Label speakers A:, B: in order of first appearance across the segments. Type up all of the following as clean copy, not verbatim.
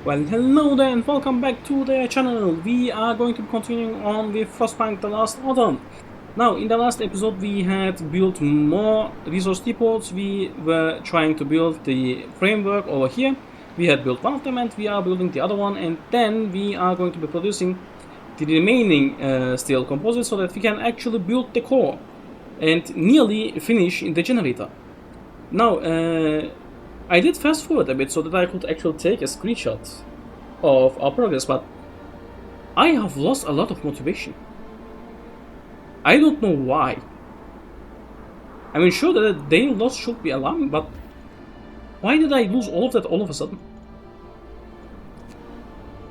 A: Well, hello there and welcome back to the channel. We are going to be continuing on with Frostpunk the last autumn. Now, in the last episode we had built more resource depots. We were trying to build the framework over here. We had built one of them and we are building the other one, and then we are going to be producing the remaining steel composites so that we can actually build the core and nearly finish the generator. Now, I did fast forward a bit so that I could actually take a screenshot of our progress, but I have lost a lot of motivation. I don't know why. I mean, sure that a day loss should be alarming, but why did I lose all of that all of a sudden?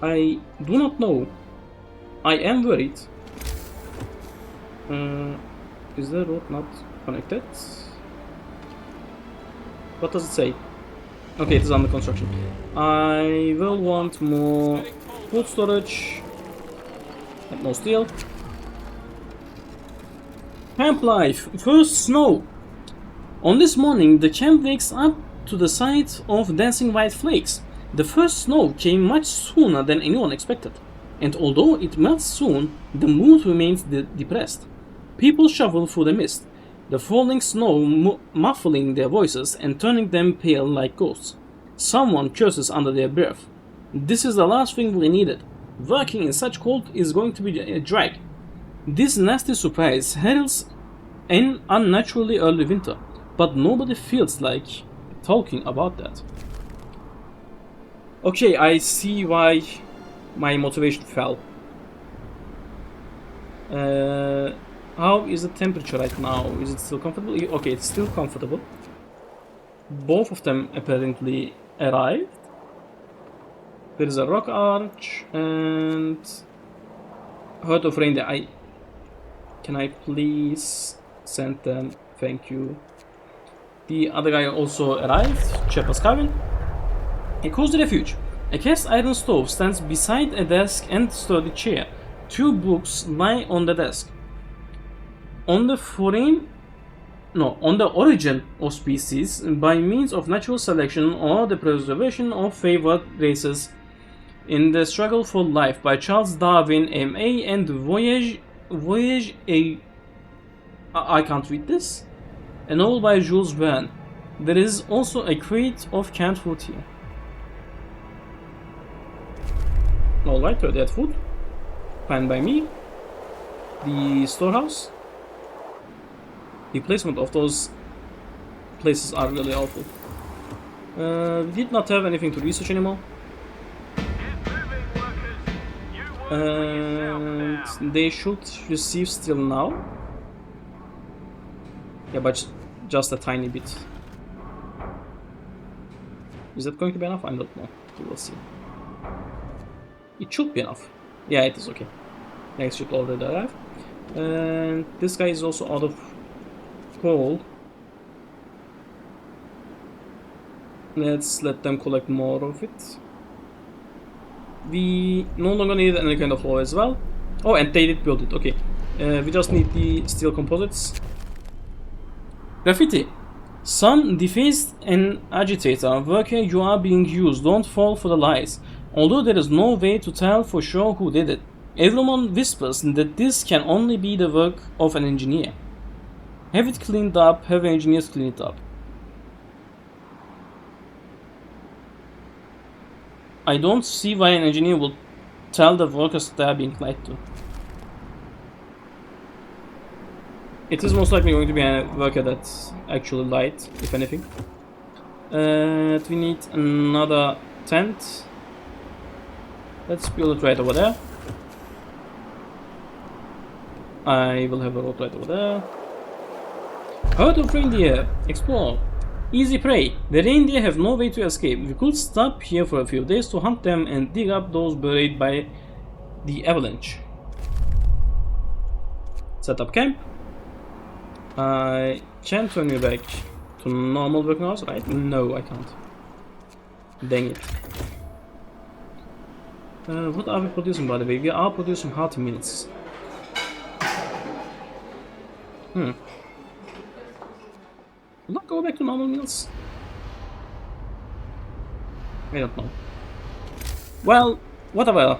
A: I do not know. I am worried. Is the road not connected? What does it say? Okay, it is under construction. I will want more food storage and more steel. Camp life. First snow. On this morning, the camp wakes up to the sight of dancing white flakes. The first snow came much sooner than anyone expected, and although it melts soon, the mood remains depressed. People shovel through the mist, the falling snow muffling their voices and turning them pale like ghosts. Someone curses under their breath. This is the last thing we needed. Working in such cold is going to be a drag. This nasty surprise heralds an unnaturally early winter, but nobody feels like talking about that. Okay, I see why my motivation fell. How is the temperature right now? Is it still comfortable? Okay, it's still comfortable. Both of them apparently arrived. There is a rock arch and herd of reindeer. Can I please send them? Thank you. The other guy also arrived. Shepherd's cabin. A cozy refuge. A cast iron stove stands beside a desk and sturdy chair. Two books lie on the desk. On the origin of species by means of natural selection or the preservation of favored races in the struggle for life by Charles Darwin, M.A. and Voyage a... I can't read this. A novel by Jules Verne. There is also a crate of canned food here. Alright, that food. Fine by me. The storehouse. The placement of those places are really awful. We did not have anything to research anymore. And they should receive still now. Yeah, but just a tiny bit. Is that going to be enough? I don't know. We will see. It should be enough. Yeah, it is okay. Next should already arrive. And this guy is also out of coal. Let's let them collect more of it. We no longer need any kind of law as well. Oh, and they did build it. Okay. We just need the steel composites. Graffiti. Some defaced and agitator. Worker, you are being used. Don't fall for the lies. Although there is no way to tell for sure who did it. Everyone whispers that this can only be the work of an engineer. Have it cleaned up. Have engineers clean it up. I don't see why an engineer would tell the workers they are being lied to. It is most likely going to be a worker that's actually lied, if anything. We need another tent. Let's build it right over there. I will have a road right over there. Herd of reindeer. Explore. Easy prey. The reindeer have no way to escape. We could stop here for a few days to hunt them and dig up those buried by the avalanche. Set up camp. I can't turn you back to normal working hours, right? No, I can't. Dang it. What are we producing, by the way? We are producing hearty meals. Will not go back to normal meals? I don't know. Well, whatever.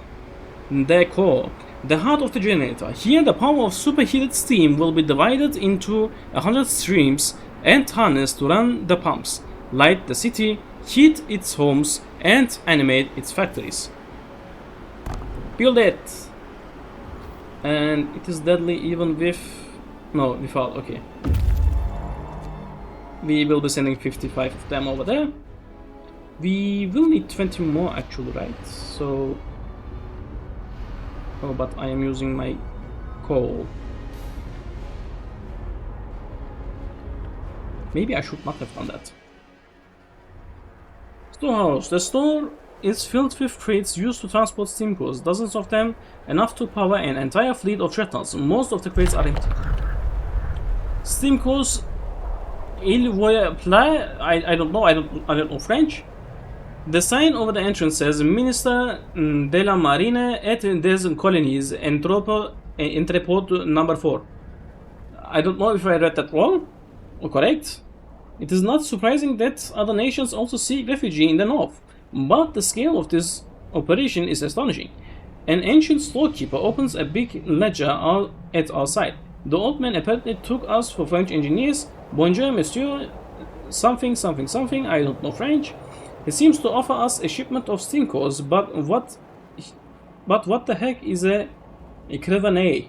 A: The core, the heart of the generator. Here, the power of superheated steam will be divided into 100 streams and harnessed to run the pumps, light the city, heat its homes, and animate its factories. Build it! And it is deadly even with... No, without, okay. We will be sending 55 of them over there. We will need 20 more actually, right? So... Oh, but I am using my coal. Maybe I should not have done that. Storehouse. The store is filled with crates used to transport steam cores, dozens of them, enough to power an entire fleet of shuttles. Most of the crates are empty. Steam cores, il voit plat. I don't know. I don't know French. The sign over the entrance says Minister de la Marine et des Colonies, Entrepôt number 4. I don't know if I read that wrong or correct. It is not surprising that other nations also seek refuge in the north, but the scale of this operation is astonishing. An ancient storekeeper opens a big ledger at our side. The old man apparently took us for French engineers. Bonjour, monsieur, something, something, something, I don't know French. He seems to offer us a shipment of steam cores, but what the heck is a crevanet?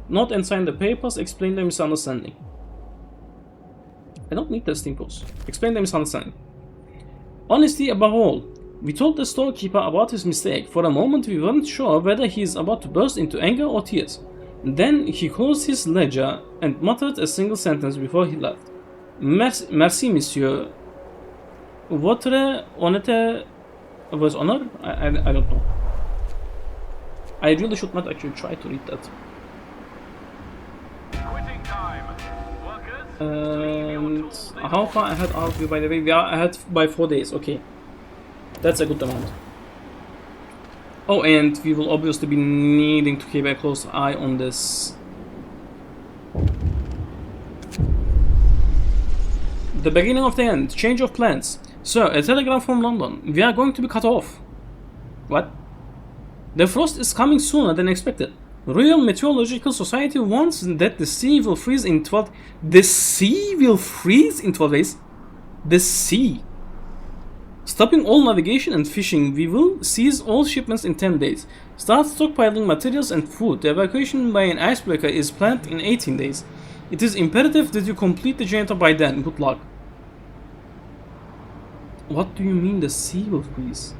A: Not and sign the papers, explain the misunderstanding. I don't need the steam cores. Explain the misunderstanding. Honesty above all. We told the storekeeper about his mistake. For a moment we weren't sure whether he is about to burst into anger or tears. Then he closed his ledger and muttered a single sentence before he left. Merci, monsieur. Votre honnête was honor? I don't know. I really should not actually try to read that.
B: Quitting time. Workers,
A: And how far ahead are we, by the way? We are ahead by 4 days, okay. That's a good amount. Oh, and we will obviously be needing to keep a close eye on this. The beginning of the end. Change of plans. Sir, a telegram from London. We are going to be cut off. What? The frost is coming sooner than expected. Royal Meteorological Society warns that the sea will freeze in 12... The sea will freeze in 12 days? The sea. Stopping all navigation and fishing, we will seize all shipments in 10 days. Start stockpiling materials and food. The evacuation by an icebreaker is planned in 18 days. It is imperative that you complete the generator by then. Good luck. What do you mean the sea will freeze?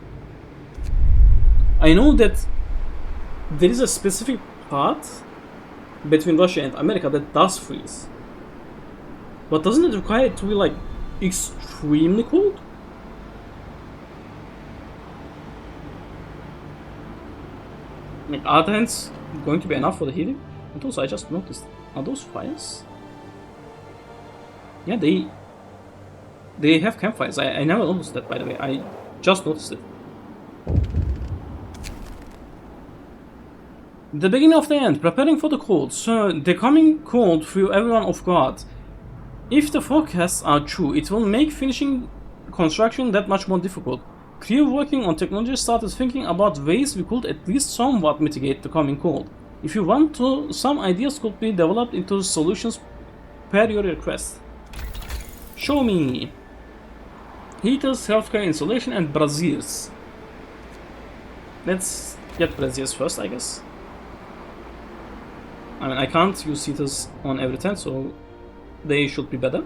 A: I know that there is a specific part between Russia and America that does freeze. But doesn't it require it to be like extremely cold? Like, are the hands going to be enough for the heating? And also I just noticed, are those fires? Yeah, they have campfires. I never noticed that, by the way. I just noticed it. The beginning of the end. Preparing for the cold. So, the coming cold threw everyone off guard. If the forecasts are true, it will make finishing construction that much more difficult. Crew working on technology started thinking about ways we could at least somewhat mitigate the coming cold. If you want to, some ideas could be developed into solutions per your request. Show me. Heaters, healthcare installation, and braziers. Let's get braziers first, I guess. I mean, I can't use heaters on every tent, so they should be better.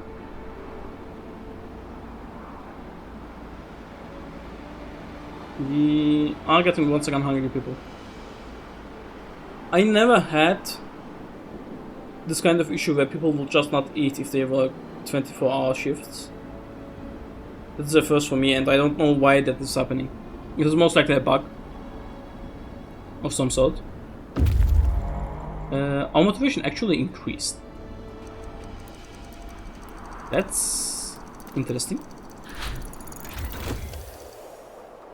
A: We are getting once again hungry people. I never had this kind of issue where people will just not eat if they work 24-hour shifts. This is a first for me, and I don't know why that is happening. It is most likely a bug of some sort. Our motivation actually increased. That's interesting.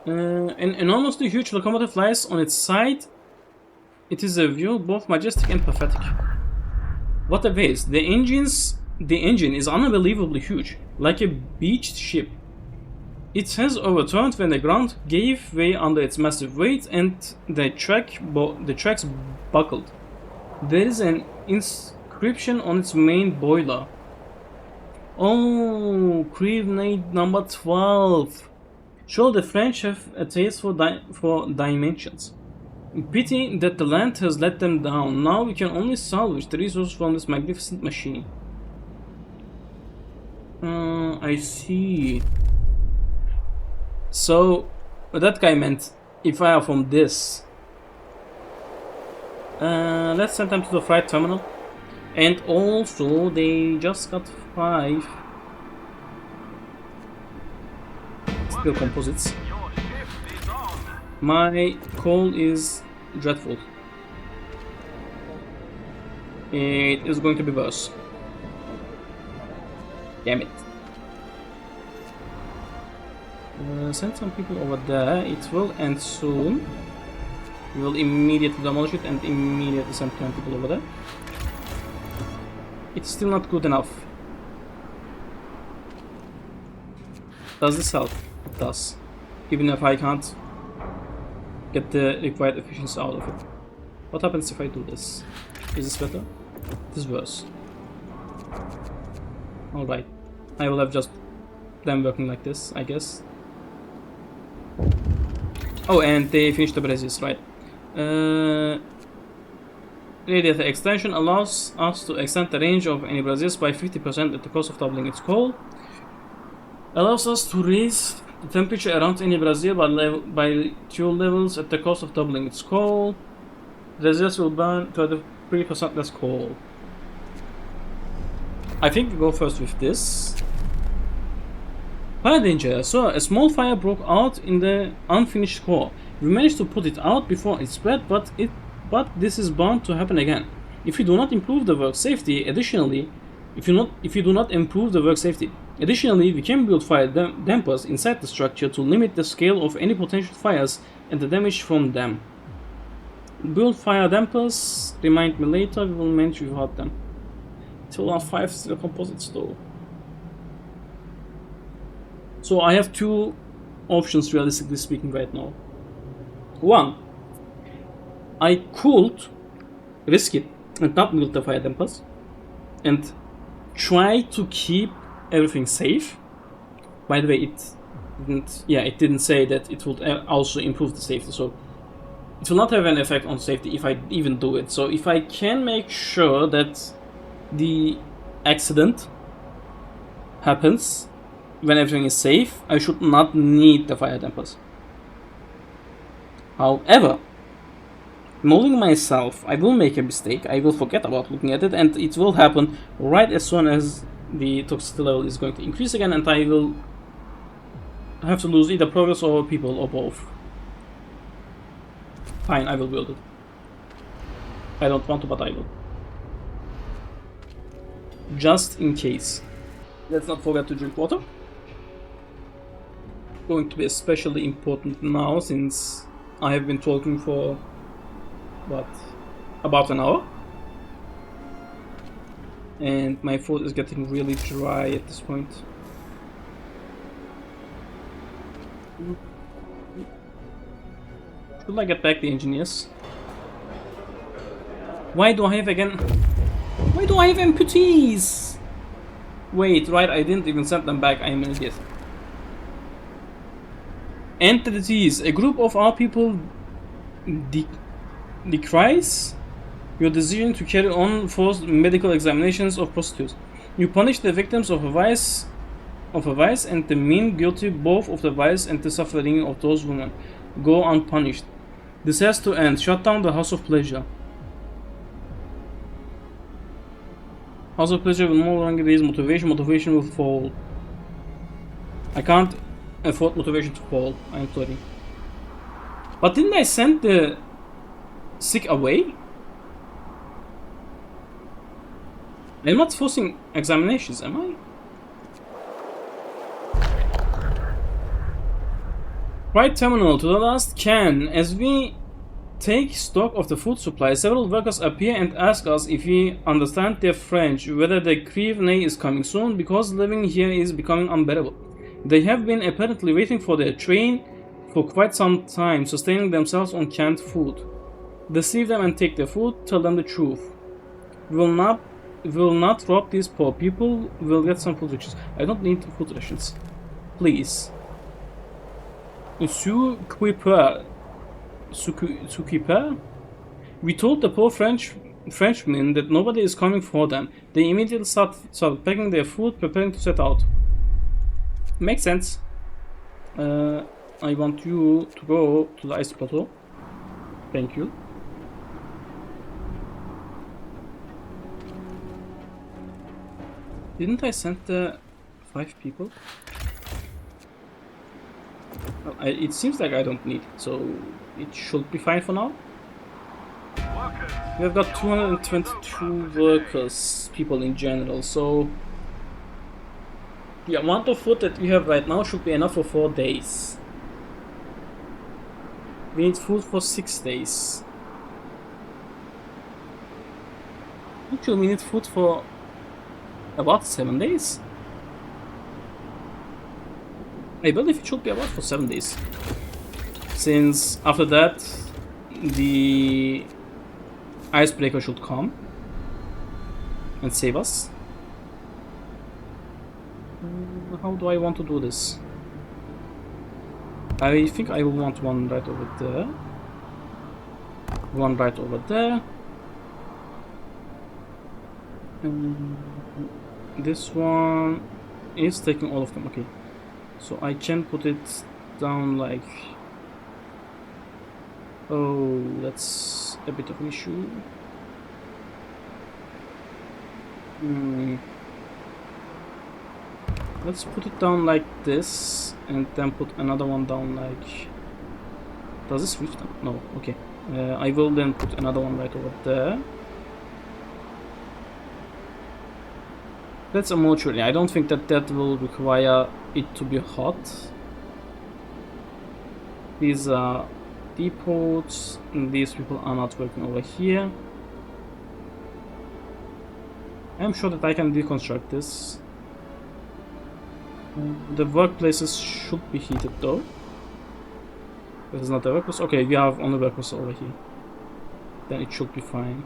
A: An enormously huge locomotive lies on its side. It is a view both majestic and pathetic. What a waste. The engine is unbelievably huge, like a beached ship. It has overturned when the ground gave way under its massive weight and the tracks buckled. There is an inscription on its main boiler. Oh, Crevenade number 12. Sure, the French have a taste for dimensions. Pity that the land has let them down. Now we can only salvage the resources from this magnificent machine. I see. So, that guy meant if I are from this. Let's send them to the freight terminal. And also, they just got 5 steel composites.
B: Your shift is on.
A: My coal is dreadful. It is going to be worse. Damn it. Send some people over there. It will end soon. We will immediately demolish it and immediately send 10 people over there. It's still not good enough. Does this help? It does. Even if I can't get the required efficiency out of it. What happens if I do this? Is this better? This is worse. Alright. I will have just them working like this, I guess. Oh, and they finished the braziers, right. Radiator extension allows us to extend the range of any braziers by 50% at the cost of doubling its coal. Allows us to raise the temperature around any brazier by 2 levels at the cost of doubling its coal. Braziers will burn 33% less coal. I think we go first with this. Fire danger. So, a small fire broke out in the unfinished core. We managed to put it out before it spread, but this is bound to happen again. If you do not improve the work safety, additionally, we can build fire dampers inside the structure to limit the scale of any potential fires and the damage from them. Build fire dampers. Remind me later. We will manage without them. It will have 5 steel composites though. So I have 2 options, realistically speaking, right now. 1, I could risk it and not build the fire dampers and try to keep everything safe. By the way, it didn't say that it would also improve the safety, so it will not have an effect on safety if I even do it. So if I can make sure that the accident happens when everything is safe, I should not need the fire dampers. However, molding myself, I will make a mistake, I will forget about looking at it, and it will happen right as soon as the toxicity level is going to increase again, and I will have to lose either progress or people or both. Fine, I will build it. I don't want to, but I will. Just in case. Let's not forget to drink water. Going to be especially important now since I have been talking for about an hour, and my food is getting really dry at this point. Should I get back the engineers? Why do I have amputees? Wait, right, I didn't even send them back. I am an idiot. Entities. A group of our people decries your decision to carry on forced medical examinations of prostitutes. You punish the victims of a vice and the mean guilty both of the vice and the suffering of those women go unpunished. This has to end. Shut down the House of Pleasure. House of Pleasure will no longer raise motivation. Motivation will fall. I can't afford motivation to fall. I'm sorry. But didn't I send the sick away? I'm not forcing examinations, am I? Right terminal to the last can. As we take stock of the food supply, several workers appear and ask us if we understand their French, whether the Crevenay is coming soon, because living here is becoming unbearable. They have been apparently waiting for their train for quite some time, sustaining themselves on canned food. Deceive them and take their food, tell them the truth. We will not rob these poor people, we'll get some food rations. I don't need food rations. Please. Suquiper? We told the poor Frenchmen that nobody is coming for them. They immediately started packing their food, preparing to set out. Makes sense. I want you to go to the ice plateau. Thank you. Didn't I send the 5 people? Well, it seems like I don't need it, so it should be fine for now. We have got 222 workers, people in general, so the amount of food that we have right now should be enough for 4 days. We need food for 6 days. Actually, we need food for about 7 days. I believe it should be about for 7 days. Since after that, the icebreaker should come and save us. How do I want to do this? I think I will want one right over there. One right over there. This one is taking all of them, okay. So I can put it down like... Oh, that's a bit of an issue. Let's put it down like this, and then put another one down like... Does this reach them? No, okay. I will then put another one right over there. That's a mortuary. I don't think that that will require it to be hot. These are depots, and these people are not working over here. I'm sure that I can deconstruct this. The workplaces should be heated though. This is not a workplace. Okay, we have only workplace over here. Then it should be fine.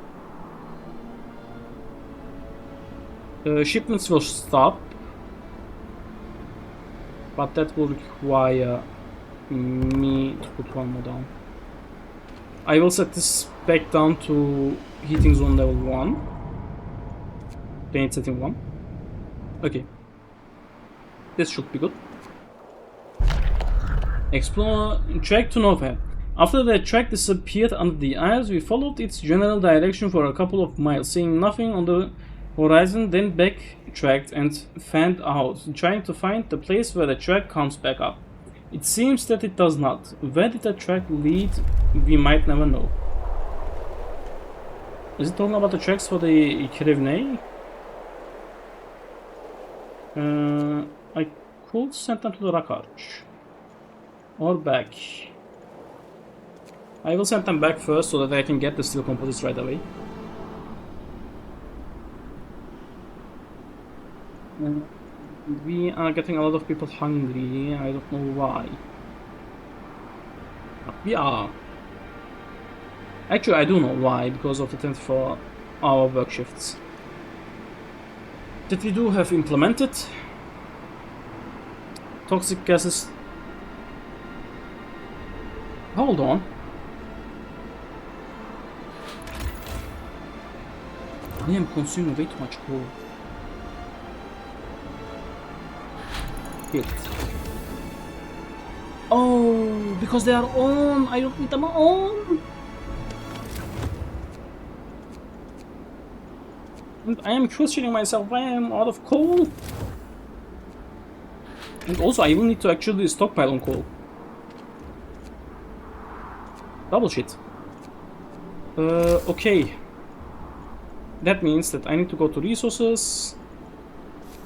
A: Shipments will stop, but that will require me to put one more down. I will set this back down to heating zone level 1. Paint setting 1. Okay. This should be good. Explore track to nowhere. After the track disappeared under the ice, we followed its general direction for a couple of miles, seeing nothing on the horizon, then backtracked and fanned out, trying to find the place where the track comes back up. It seems that it does not. Where did the track lead? We might never know. Is it talking about the tracks for the Kirevne? I could send them to the Rock Arch. Or back. I will send them back first so that I can get the steel composites right away. We are getting a lot of people hungry. I don't know why. But we are. Actually, I do know why, because of the 24-hour work shifts that we do have implemented. Toxic gases. Hold on. I am consuming way too much coal. Hit. Oh, because they are on. I don't need them on. And I am questioning myself. I am out of coal. And also, I will need to actually stockpile on coal. Double shit. Okay. That means that I need to go to resources.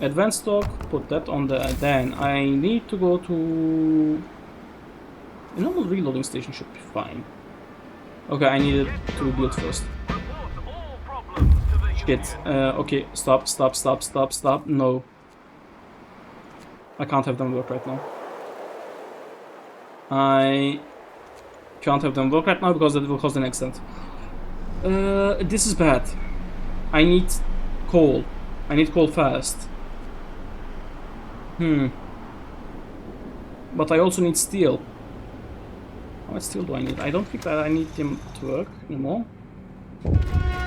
A: Advanced stock, put that on there. Then I need to go to... A normal reloading station should be fine. Okay, I need it to rebuild first. Shit. Okay, stop. No. I can't have them work right now. I can't have them work right now because that will cause an accident. This is bad. I need coal. I need coal fast. But I also need steel. How much steel do I need? I don't think that I need them to work anymore.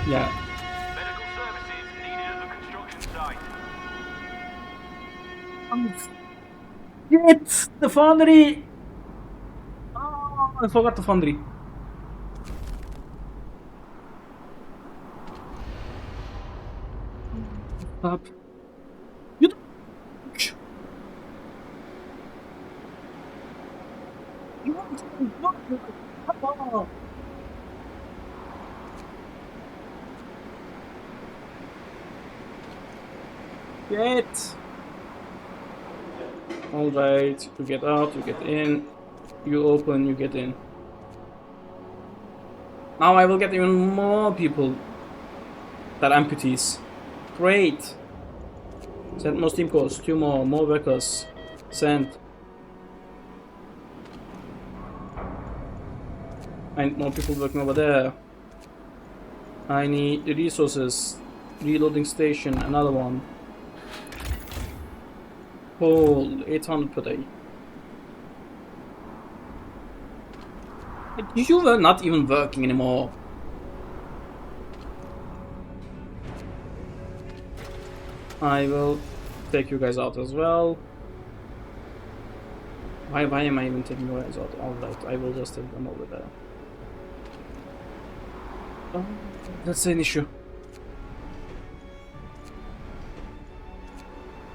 A: Yeah.
B: Medical services needed at the construction site.
A: Get the foundry! Oh, I forgot the foundry. Stop. You don't... You want to... Oh. Get! Alright, you get out, you get in. You open, you get in. Now I will get even more people that are amputees. Great! Send more steam cores, 2 more workers. Send. I need more people working over there. I need the resources. Reloading station, another one. Coal, 800 per day. You were not even working anymore. I will take you guys out as well. Why am I even taking you guys out? Alright, I will just take them over there. Oh, that's an issue.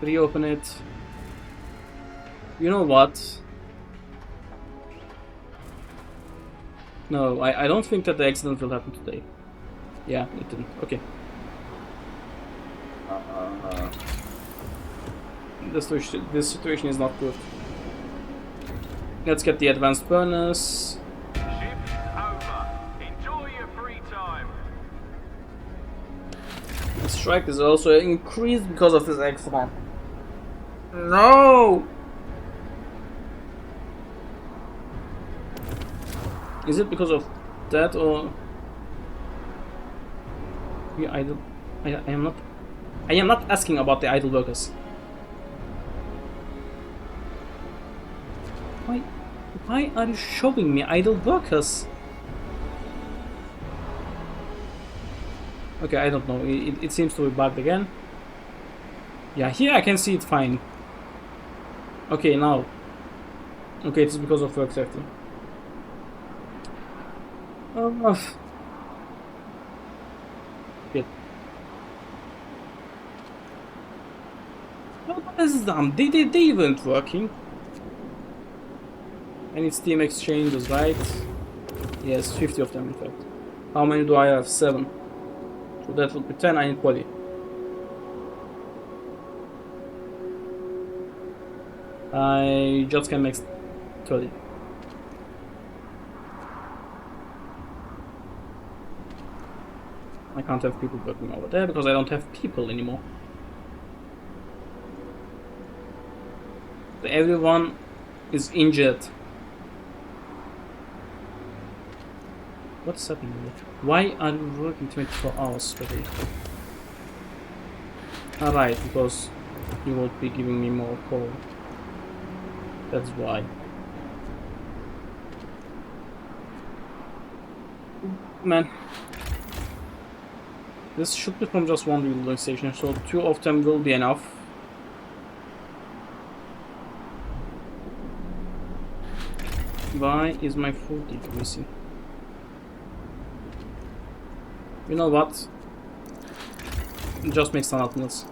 A: Reopen it. You know what? No, I don't think that the accident will happen today. Yeah, it didn't. Okay. This situation is not good. Let's get the advanced burners.
B: Shift over. Enjoy your free time.
A: The strike is also increased because of this accident. No! Is it because of that or we idle? I am not asking about the idle workers. Why are you showing me idle workers? Okay, I don't know. It seems to be bugged again. Yeah, here I can see it fine. Okay, now. Okay, it's because of work safety. Good. What is dumb? They weren't working. I need Steam exchanges, right? Yes, 50 of them in fact. How many do I have? 7. So that would be 10. I need poly. I just can make 30. I can't have people working over there because I don't have people anymore. So everyone is injured. What's happening here? Why are you working 24 hours per day? Alright, because you won't be giving me more coal. That's why. Man. This should be from just one reloading station, so 2 of them will be enough. Why is my food missing? You know what? Just make some meals.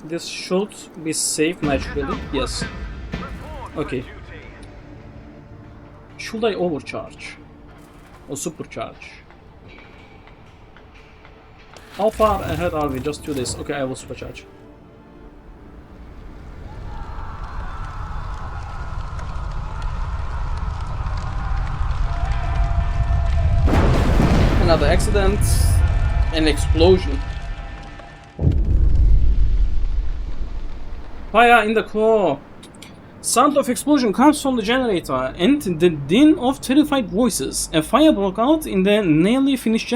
A: This should be safe naturally. Yes. Okay. Should I overcharge? Or supercharge? How far ahead are we? Just do this. Okay, I will supercharge. Another accident. An explosion. Fire in the core. Sound of explosion comes from the generator, and the din of terrified voices. A fire broke out in the nearly finished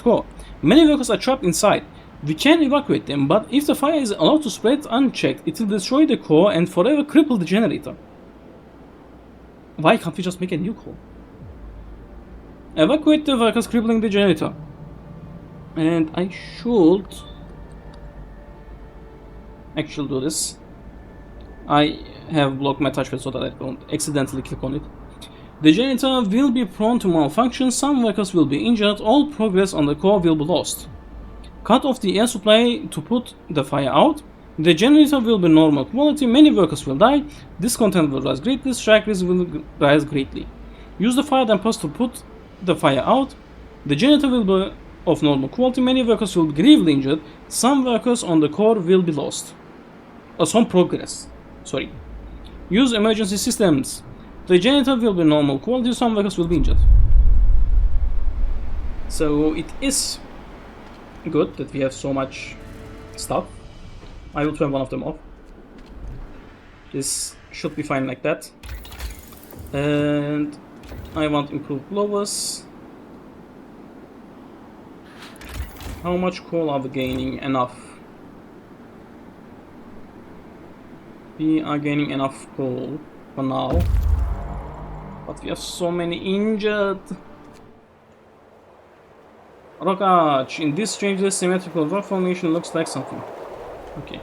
A: core. Many workers are trapped inside. We can evacuate them, but if the fire is allowed to spread unchecked, it will destroy the core and forever cripple the generator. Why can't we just make a new core? Evacuate the workers crippling the generator. And I should actually do this. I have blocked my touchpad so that I don't accidentally click on it. The generator will be prone to malfunction, some workers will be injured, all progress on the core will be lost. Cut off the air supply to put the fire out. The generator will be normal quality, many workers will die, discontent will rise greatly, strike risk will rise greatly. Use the fire dampers to put the fire out. The generator will be of normal quality, many workers will be gravely injured, some workers on the core will be lost. Some progress. Sorry. Use emergency systems. The generator will be normal quality, some workers will be injured. So it is good that we have so much stuff. I will turn one of them off. This should be fine like that. And I want improved blowers. How much coal are we gaining? Enough. We are gaining enough coal for now. But we have so many injured. Rock arch. In this strange symmetrical rock formation looks like something. Okay.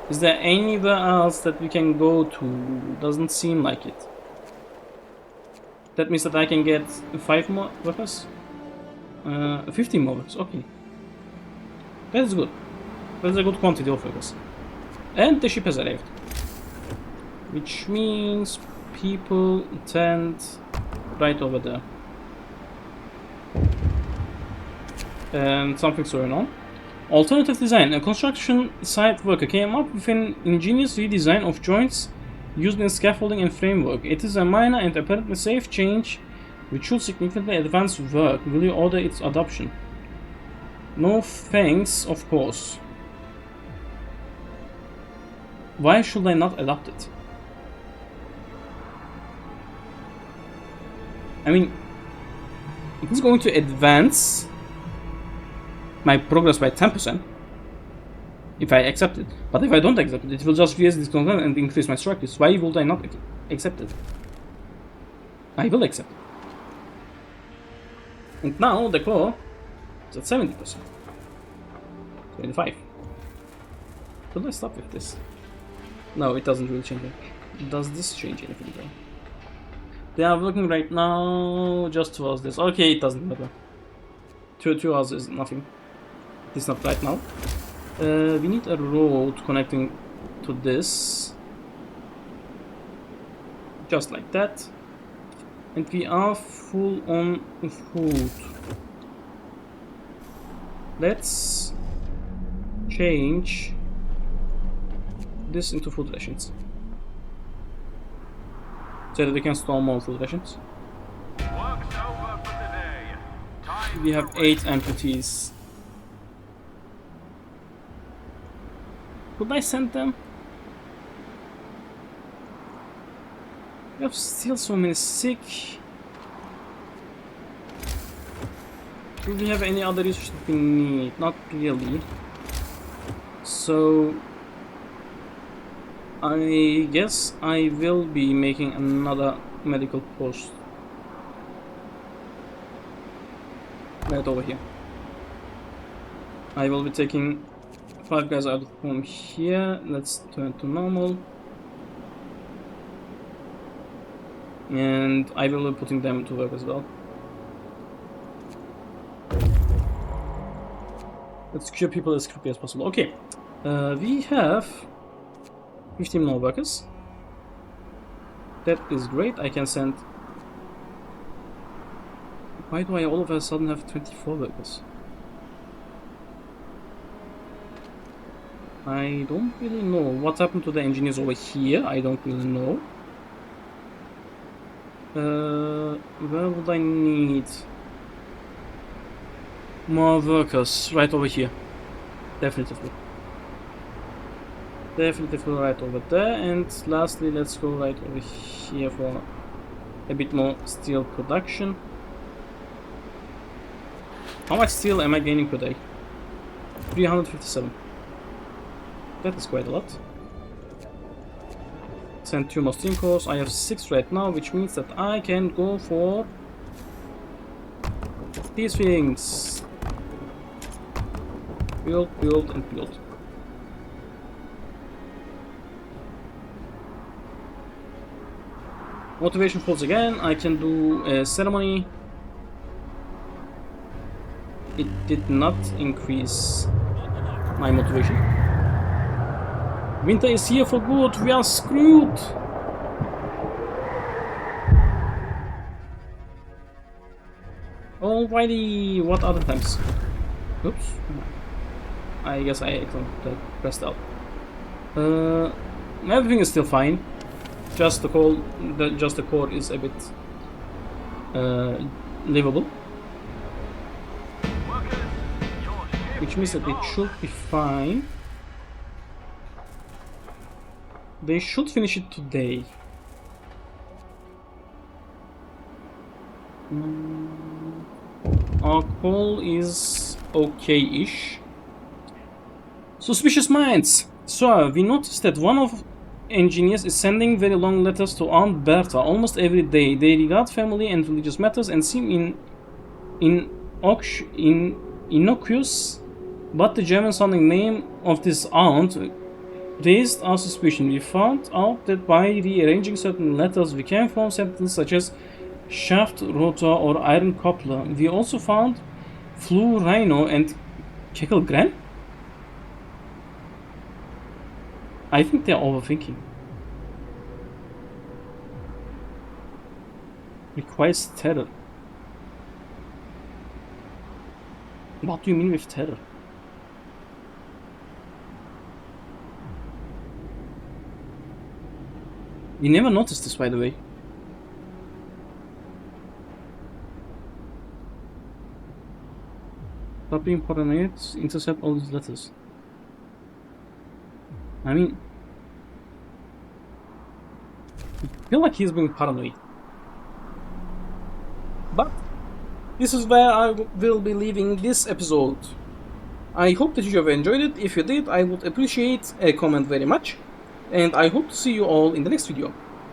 A: Is there anywhere else that we can go to? Doesn't seem like it. That means that I can get 5 more workers? 15 more workers, okay. That is good. That is a good quantity of workers. And the ship has arrived. Which means people tend right over there. And something's going on. Alternative design. A construction site worker came up with an ingenious redesign of joints used in scaffolding and framework. It is a minor and apparently safe change which should significantly advance work. Will you order its adoption? No thanks, of course. Why should I not adopt it? I mean, it is going to advance my progress by 10% if I accept it. But if I don't accept it, it will just raise this content and increase my strike list. Why would I not accept it? I will accept it. And now the core is at 70%. 25. Should I stop with this? No, it doesn't really change it. Does this change anything though? They are working right now just towards this. Okay, it doesn't matter. 2 hours is nothing. It's not right now. We need a road connecting to this. Just like that. And we are full on food. Let's change this into food rations. So that we can store more food rations.
B: Work's over for today. Time
A: We have
B: to
A: 8 amputees. Could I send them? We have still so many sick. Do we have any other resources that we need? Not really. So I guess I will be making another medical post right over here. I will be taking 5 guys out from here. Let's turn to normal. And I will be putting them to work as well. Let's cure people as quickly as possible. Okay. We have 15 more workers. That is great. I can send... Why do I all of a sudden have 24 workers? I don't really know. What happened to the engineers over here? I don't really know. Where would I need more workers? Right over here. Definitely. Definitely feel right over there. And lastly, let's go right over here for a bit more steel production. How much steel am I gaining per day? 357. That is quite a lot. Send 2 more steam cores. I have 6 right now, which means that I can go for these things. Build, build, and build. Motivation falls again. I can do a ceremony. It did not increase my motivation. Winter is here for good. We are screwed. Alrighty, what other times? Oops. I guess I pressed out. Everything is still fine. Just the core is a bit livable, which means that it should be fine. They should finish it today. Our coal is okay-ish. Suspicious minds. Sir, we noticed that one of engineers is sending very long letters to Aunt Bertha almost every day. They regard family and religious matters and seem innocuous, but the German-sounding name of this aunt raised our suspicion. We found out that by rearranging certain letters we can form sentences such as shaft rotor or iron coupler. We also found flu rhino and cackle gran. I think they're overthinking. Requires terror. What do you mean with terror? We never noticed this, by the way. Stop being paranoid, intercept all these letters. I mean, I feel like he's being paranoid. But this is where I will be leaving this episode. I hope that you have enjoyed it. If you did, I would appreciate a comment very much. And I hope to see you all in the next video.